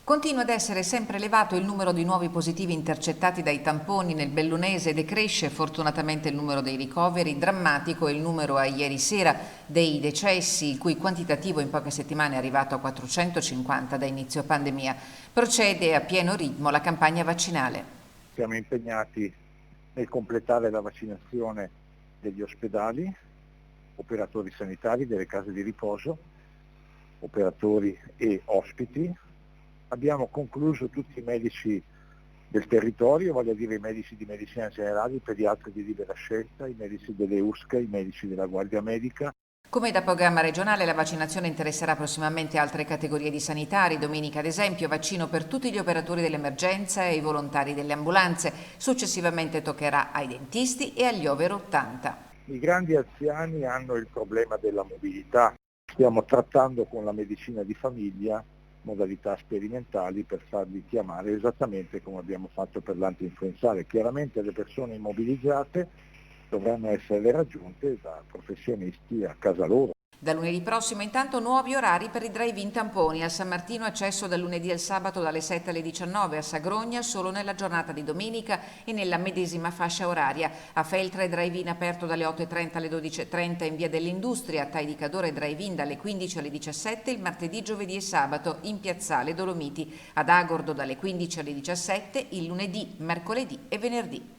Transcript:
Continua ad essere sempre elevato il numero di nuovi positivi intercettati dai tamponi nel Bellunese, decresce fortunatamente il numero dei ricoveri, drammatico è il numero a ieri sera dei decessi, il cui quantitativo in poche settimane è arrivato a 450 da inizio pandemia. Procede a pieno ritmo la campagna vaccinale. Siamo impegnati nel completare la vaccinazione degli ospedali, operatori sanitari delle case di riposo, operatori e ospiti. Abbiamo concluso tutti i medici del territorio, voglio dire i medici di medicina generale, i pediatri di libera scelta, i medici delle USCA, i medici della Guardia Medica. Come da programma regionale, la vaccinazione interesserà prossimamente altre categorie di sanitari. Domenica, ad esempio, vaccino per tutti gli operatori dell'emergenza e i volontari delle ambulanze. Successivamente toccherà ai dentisti e agli over 80. I grandi anziani hanno il problema della mobilità. Stiamo trattando con la medicina di famiglia modalità sperimentali per farli chiamare esattamente come abbiamo fatto per l'antinfluenzale. Chiaramente le persone immobilizzate dovranno essere raggiunte da professionisti a casa loro. Da lunedì prossimo intanto nuovi orari per i drive-in tamponi. A San Martino accesso dal lunedì al sabato dalle 7 alle 19, a Sagrogna solo nella giornata di domenica e nella medesima fascia oraria. A Feltre drive-in aperto dalle 8.30 alle 12.30 in via dell'Industria, a Tai di Cadore drive-in dalle 15 alle 17 il martedì, giovedì e sabato in piazzale Dolomiti. Ad Agordo dalle 15 alle 17 il lunedì, mercoledì e venerdì.